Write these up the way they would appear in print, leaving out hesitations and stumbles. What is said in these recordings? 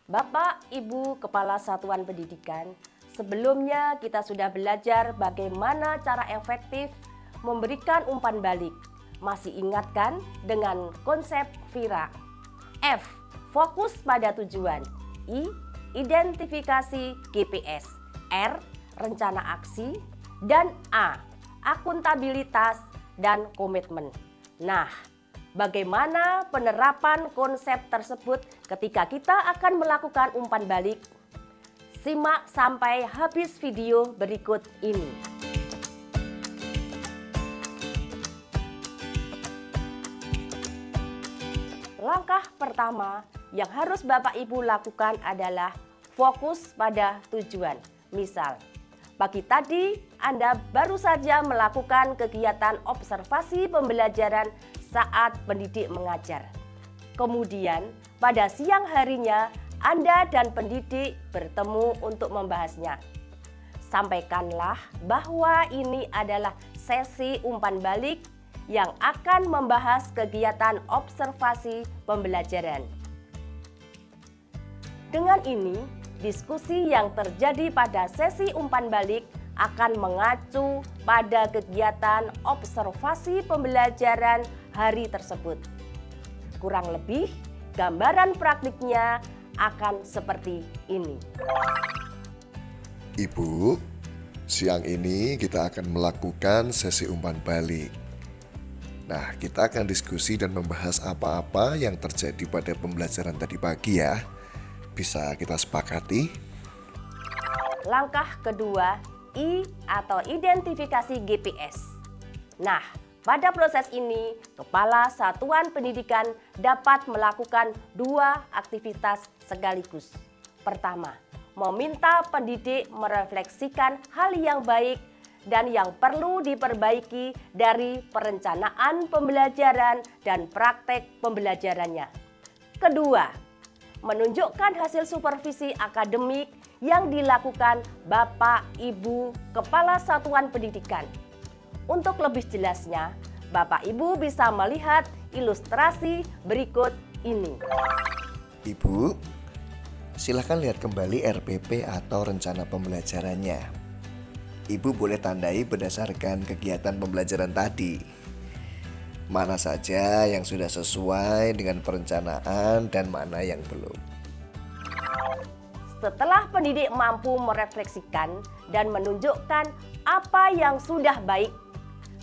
Bapak, Ibu, Kepala Satuan Pendidikan, sebelumnya kita sudah belajar bagaimana cara efektif memberikan umpan balik. Masih ingat kan dengan konsep VIRA? F. Fokus pada tujuan. I. Identifikasi GPS. R. Rencana aksi. Dan A. Akuntabilitas dan komitmen. Nah, bagaimana penerapan konsep tersebut ketika kita akan melakukan umpan balik? Simak sampai habis video berikut ini. Langkah pertama yang harus Bapak Ibu lakukan adalah fokus pada tujuan. Misal, pagi tadi Anda baru saja melakukan kegiatan observasi pembelajaran saat pendidik mengajar. Kemudian, pada siang harinya Anda dan pendidik bertemu untuk membahasnya. Sampaikanlah bahwa ini adalah sesi umpan balik yang akan membahas kegiatan observasi pembelajaran. Dengan ini, diskusi yang terjadi pada sesi umpan balik akan mengacu pada kegiatan observasi pembelajaran hari tersebut. Kurang lebih, gambaran praktiknya akan seperti ini. Ibu, siang ini kita akan melakukan sesi umpan balik. Nah, kita akan diskusi dan membahas apa-apa yang terjadi pada pembelajaran tadi pagi ya. Bisa kita sepakati? Langkah kedua, I atau identifikasi GPS. Nah, pada proses ini, Kepala Satuan Pendidikan dapat melakukan dua aktivitas sekaligus. Pertama, meminta pendidik merefleksikan hal yang baik dan yang perlu diperbaiki dari perencanaan pembelajaran dan praktek pembelajarannya. Kedua, menunjukkan hasil supervisi akademik yang dilakukan Bapak, Ibu, Kepala Satuan Pendidikan. Untuk lebih jelasnya, Bapak Ibu bisa melihat ilustrasi berikut ini. Ibu, silakan lihat kembali RPP atau rencana pembelajarannya. Ibu boleh tandai berdasarkan kegiatan pembelajaran tadi. Mana saja yang sudah sesuai dengan perencanaan dan mana yang belum. Setelah pendidik mampu merefleksikan dan menunjukkan apa yang sudah baik,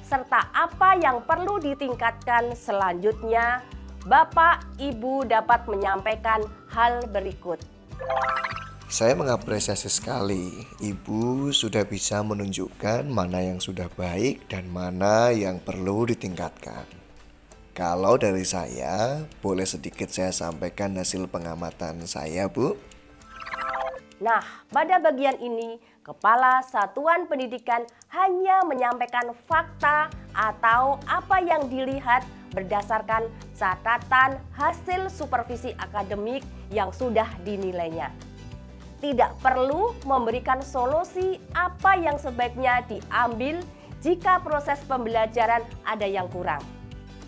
serta apa yang perlu ditingkatkan selanjutnya, Bapak, Ibu dapat menyampaikan hal berikut. Saya mengapresiasi sekali Ibu sudah bisa menunjukkan mana yang sudah baik dan mana yang perlu ditingkatkan. Kalau dari saya, boleh sedikit saya sampaikan hasil pengamatan saya, Bu. Nah, pada bagian ini, Kepala Satuan Pendidikan hanya menyampaikan fakta atau apa yang dilihat berdasarkan catatan hasil supervisi akademik yang sudah dinilainya. Tidak perlu memberikan solusi apa yang sebaiknya diambil jika proses pembelajaran ada yang kurang.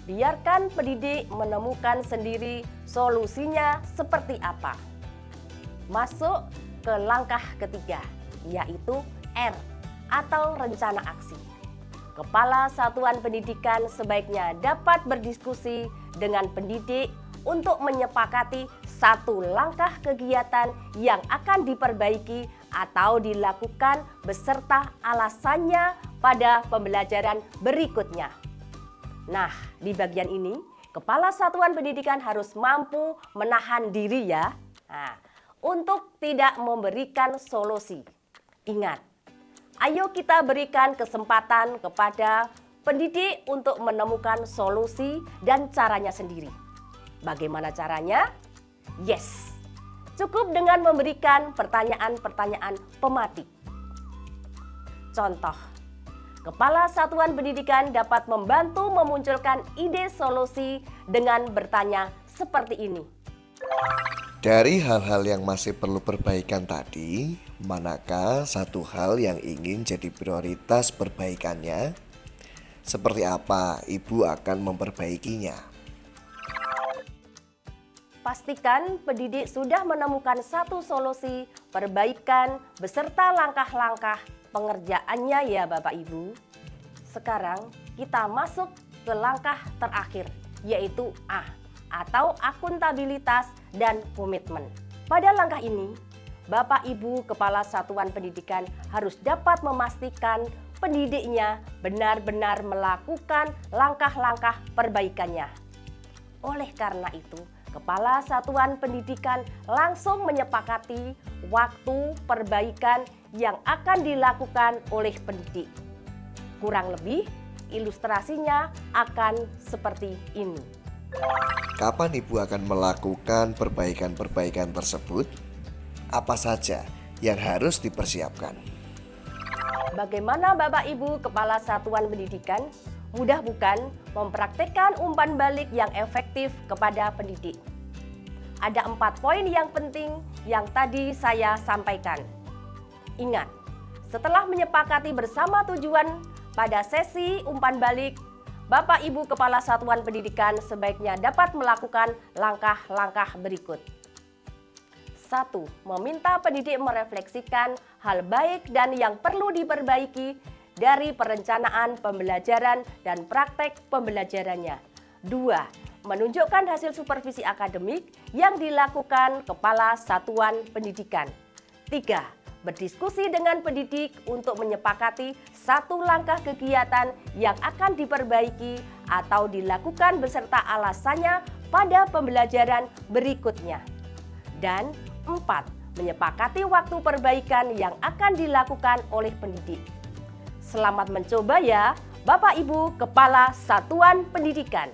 Biarkan pendidik menemukan sendiri solusinya seperti apa. Masuk ke langkah ketiga, yaitu R atau rencana aksi. Kepala Satuan Pendidikan sebaiknya dapat berdiskusi dengan pendidik untuk menyepakati satu langkah kegiatan yang akan diperbaiki atau dilakukan beserta alasannya pada pembelajaran berikutnya. Nah, di bagian ini, Kepala Satuan Pendidikan harus mampu menahan diri ya. Nah, untuk tidak memberikan solusi. Ingat, ayo kita berikan kesempatan kepada pendidik untuk menemukan solusi dan caranya sendiri. Bagaimana caranya? Yes, cukup dengan memberikan pertanyaan-pertanyaan pematik. Contoh, Kepala Satuan Pendidikan dapat membantu memunculkan ide solusi dengan bertanya seperti ini. Dari hal-hal yang masih perlu perbaikan tadi, manakah satu hal yang ingin jadi prioritas perbaikannya? Seperti apa Ibu akan memperbaikinya? Pastikan pendidik sudah menemukan satu solusi perbaikan beserta langkah-langkah pengerjaannya ya Bapak Ibu. Sekarang kita masuk ke langkah terakhir, yaitu A atau akuntabilitas dan komitmen. Pada langkah ini, Bapak Ibu Kepala Satuan Pendidikan harus dapat memastikan pendidiknya benar-benar melakukan langkah-langkah perbaikannya. Oleh karena itu, Kepala Satuan Pendidikan langsung menyepakati waktu perbaikan yang akan dilakukan oleh pendidik. Kurang lebih, ilustrasinya akan seperti ini. Kapan Ibu akan melakukan perbaikan-perbaikan tersebut? Apa saja yang harus dipersiapkan? Bagaimana Bapak Ibu Kepala Satuan Pendidikan? Mudah bukan mempraktekkan umpan balik yang efektif kepada pendidik? Ada 4 poin yang penting yang tadi saya sampaikan. Ingat, setelah menyepakati bersama tujuan pada sesi umpan balik, Bapak Ibu Kepala Satuan Pendidikan sebaiknya dapat melakukan langkah-langkah berikut. 1. Meminta pendidik merefleksikan hal baik dan yang perlu diperbaiki dari perencanaan pembelajaran dan praktek pembelajarannya. 2. Menunjukkan hasil supervisi akademik yang dilakukan Kepala Satuan Pendidikan. 3. Berdiskusi dengan pendidik untuk menyepakati satu langkah kegiatan yang akan diperbaiki atau dilakukan beserta alasannya pada pembelajaran berikutnya. Dan 4. Menyepakati waktu perbaikan yang akan dilakukan oleh pendidik. Selamat mencoba ya, Bapak Ibu Kepala Satuan Pendidikan.